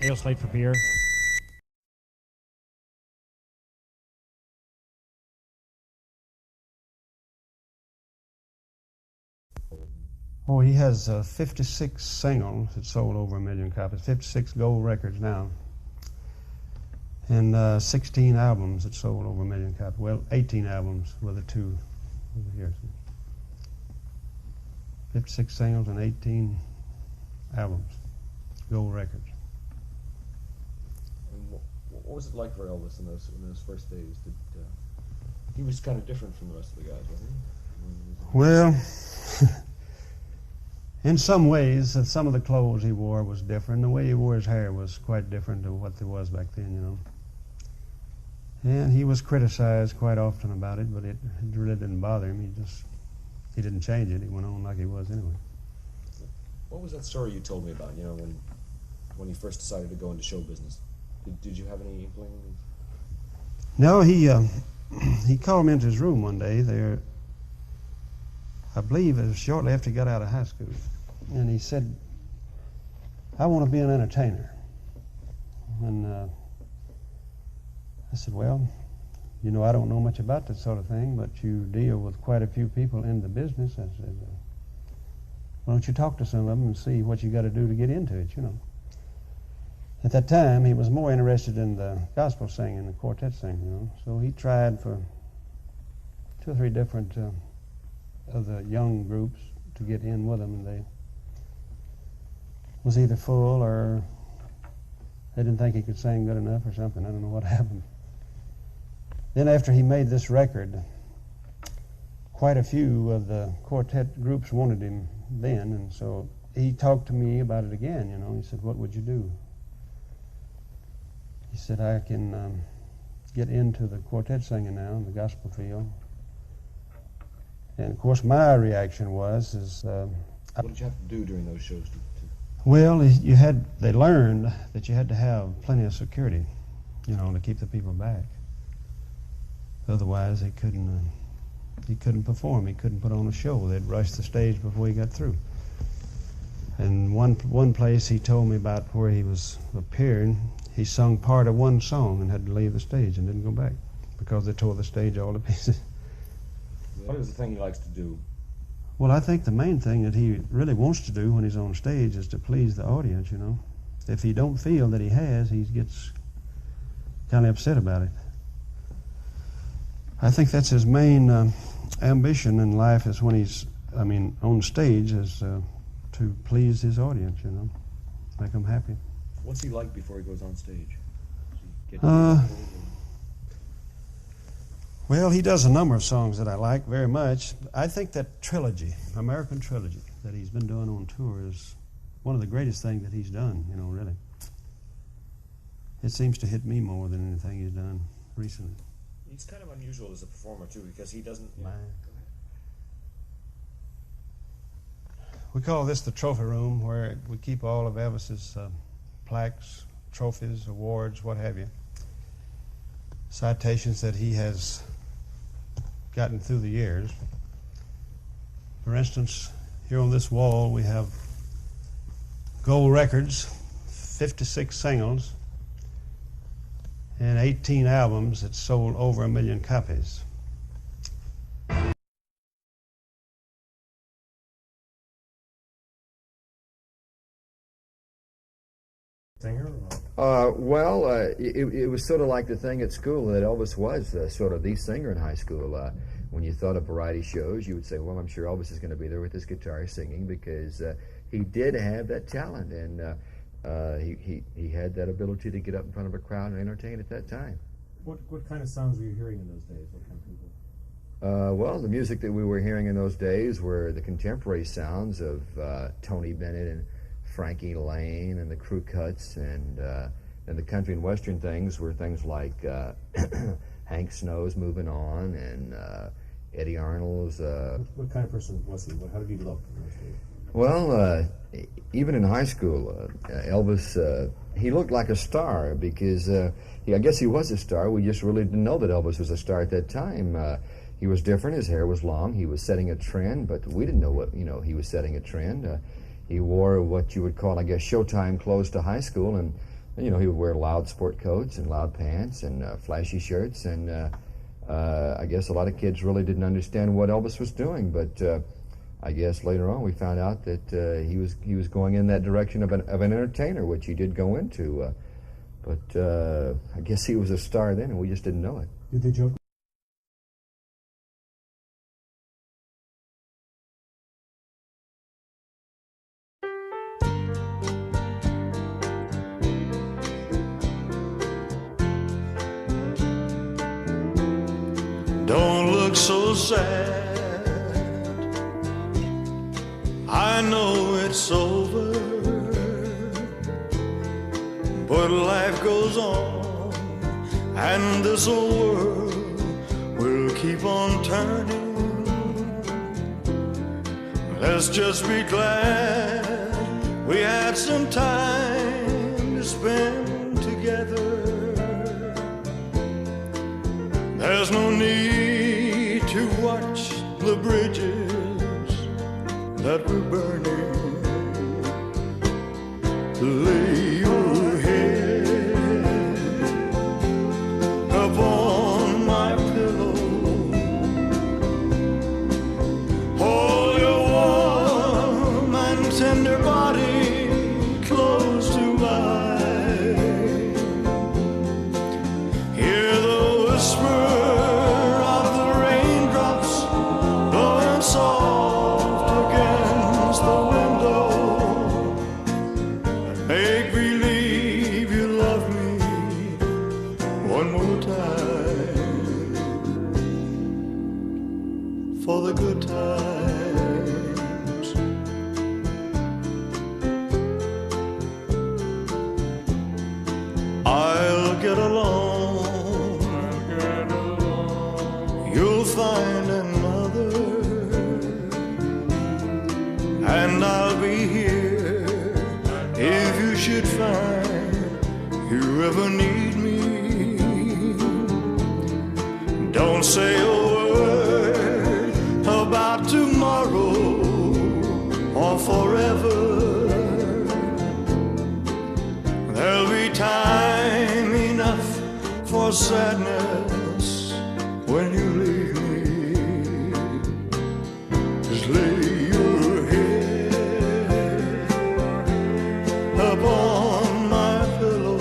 Ale slate for beer. Oh, he has 56 singles that sold over 1 million copies, 56 gold records now, and 16 albums that sold over 1 million copies. Well, 18 albums with the two over here. 56 singles and 18 albums, gold records. And what was it like for Elvis in those first days? He was kind of different from the rest of the guys, wasn't he? Well, in some ways, some of the clothes he wore was different. The way he wore his hair was quite different to what there was back then, you know. And he was criticized quite often about it, but it really didn't bother him. He didn't change it. He went on like he was anyway. What was that story you told me about, you know, when he first decided to go into show business? Did you have any inkling? No, he called me into his room one day there. I believe it was shortly after he got out of high school. And he said, I want to be an entertainer. And I said, well, you know, I don't know much about that sort of thing, but you deal with quite a few people in the business. I said, why don't you talk to some of them and see what you got to do to get into it, you know. At that time, he was more interested in the gospel singing, the quartet singing, you know. So he tried for 2 or 3 different of the young groups to get in with them, and they was either full or they didn't think he could sing good enough or something. I don't know what happened. Then after he made this record, quite a few of the quartet groups wanted him then, and so he talked to me about it again, you know. He said, what would you do? He said, I can get into the quartet singing now in the gospel field. And of course, my reaction was, What did you have to do during those shows? Well, they learned that you had to have plenty of security, you know, to keep the people back. Otherwise, he couldn't perform. He couldn't put on a show. They'd rush the stage before he got through. And one place he told me about where he was appearing, he sung part of one song and had to leave the stage and didn't go back because they tore the stage all to pieces. What is the thing he likes to do? Well, I think the main thing that he really wants to do when he's on stage is to please the audience, you know. If he don't feel that he has, he gets kind of upset about it. I think that's his main ambition in life is when he's, on stage is to please his audience, you know, make them happy. What's he like before he goes on stage? Well, he does a number of songs that I like very much. I think that trilogy, American Trilogy, that he's been doing on tour is one of the greatest things that he's done, you know, really. It seems to hit me more than anything he's done recently. He's kind of unusual as a performer, too, because he doesn't... We call this the trophy room, where we keep all of Elvis's plaques, trophies, awards, what have you. Citations that he has gotten through the years. For instance, here on this wall we have gold records, 56 singles, and 18 albums that sold over 1 million copies. Singer? It was sort of like the thing at school that Elvis was sort of the singer in high school. When you thought of variety shows, you would say, well, I'm sure Elvis is going to be there with his guitar singing, because he did have that talent, and he had that ability to get up in front of a crowd and entertain at that time. What kind of songs were you hearing in those days? What kind of people? Well, the music that we were hearing in those days were the contemporary sounds of Tony Bennett and Frankie Lane and the Crew Cuts, and the country and western things were things like Hank Snow's Moving On, and Eddie Arnold's... What kind of person was he? How did he look? Well, even in high school, Elvis, he looked like a star, because I guess he was a star. We just really didn't know that Elvis was a star at that time. He was different. His hair was long. He was setting a trend, but we didn't know what, he was setting a trend. he wore what you would call, I guess, Showtime clothes to high school, and you know, he would wear loud sport coats and loud pants and flashy shirts, and I guess a lot of kids really didn't understand what Elvis was doing, but I guess later on we found out that he was going in that direction of an entertainer, which he did go into. But I guess he was a star then, and we just didn't know it. Did they joke? Don't look so sad, I know it's over, but life goes on, and this old world will keep on turning. Let's just be glad we had some time to spend together. There's no need to watch the bridges that were burning. Lay your head upon my pillow, hold your warm and tender body close to mine. Hear the whisper soft against the window, make believe you love me one more time, for the good times. I'll get along, you'll find another, and I'll be here if you should find you ever need me. Don't say a word about tomorrow or forever. There'll be time enough for sadness when you leave me. Just lay your head upon my pillow,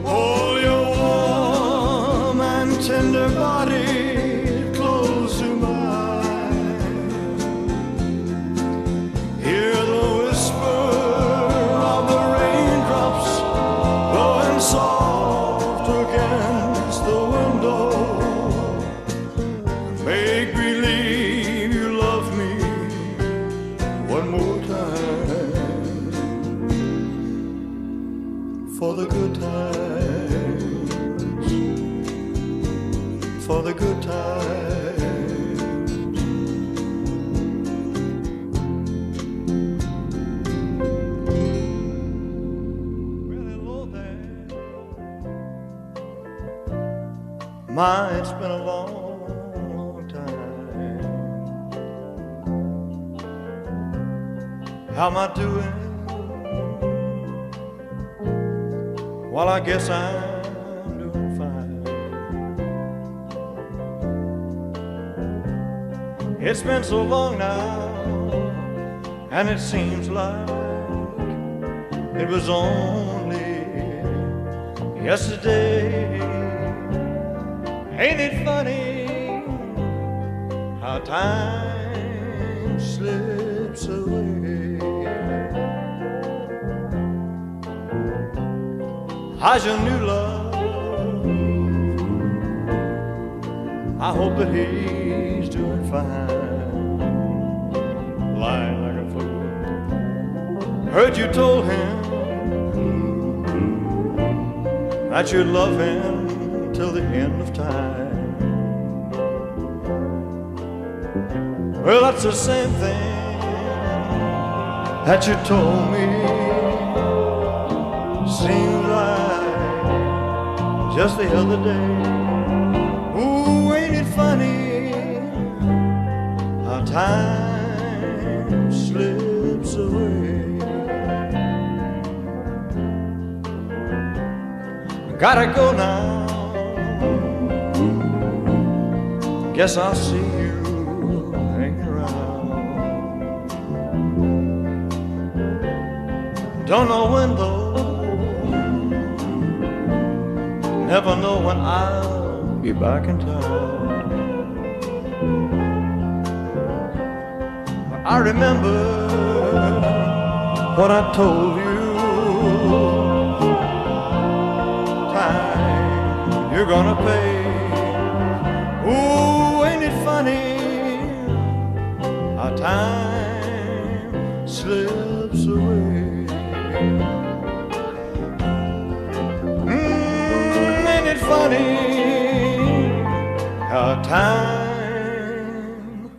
hold your warm and tender body close to mine. Hear the whisper of the raindrops blowing soft against the window. Make believe you love me one more time, for the good times, for the good times. Well, hello there. My, it's been a long time. How am I doing? Well, I guess I'm doing fine. It's been so long now, and it seems like it was only yesterday. Ain't it funny how time slips away? How's your new love? I hope that he's doing fine. Lying like a fool. Heard you told him that you'd love him till the end of time. Well, that's the same thing that you told me. Seems like just the other day. Ooh, ain't it funny how time gotta go now. Guess I'll see you hanging around. Don't know when though, never know when I'll be back in town. I remember what I told you. Time you're gonna pay. Ooh, ain't it funny how time slips away? Ain't it funny how time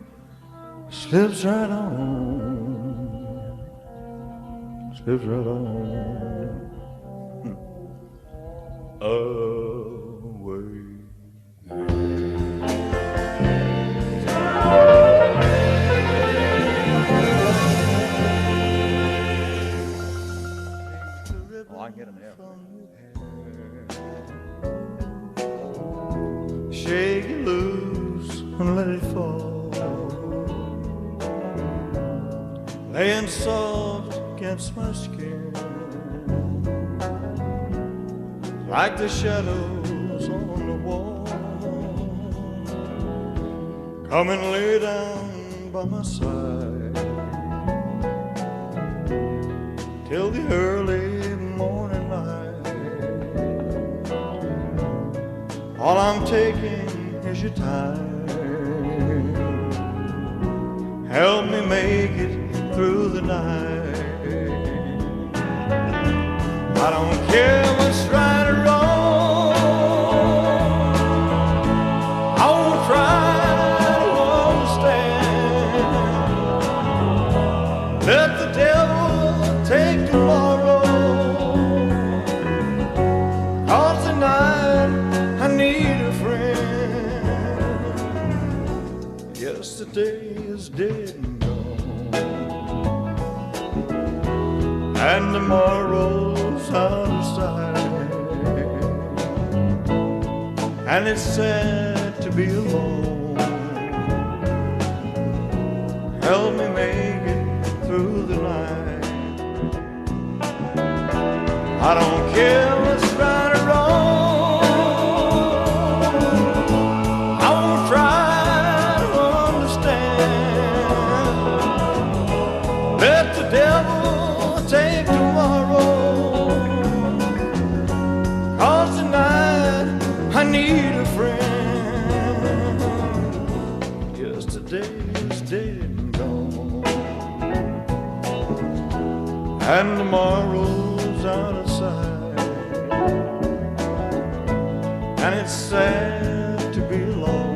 slips right on, slips right on away. Well, I can get them there. Shake it loose and let it fall, laying soft against my skin, like the shadows on the wall. Come and lay down by my side till the early morning light. All I'm taking is your time. Help me make it through the night. I don't care what's right or wrong. I won't try to understand. Let the devil take tomorrow. 'Cause tonight I need a friend. Yesterday is dead and gone, and tomorrow's out of sight. And it's sad to be alone. Help me make it through the night. I don't care what's right or wrong. I won't try to understand. Let the devil take tomorrow. 'Cause tonight I need a friend. Yesterday is dead and gone, and tomorrow's out of sight. And it's sad to be alone.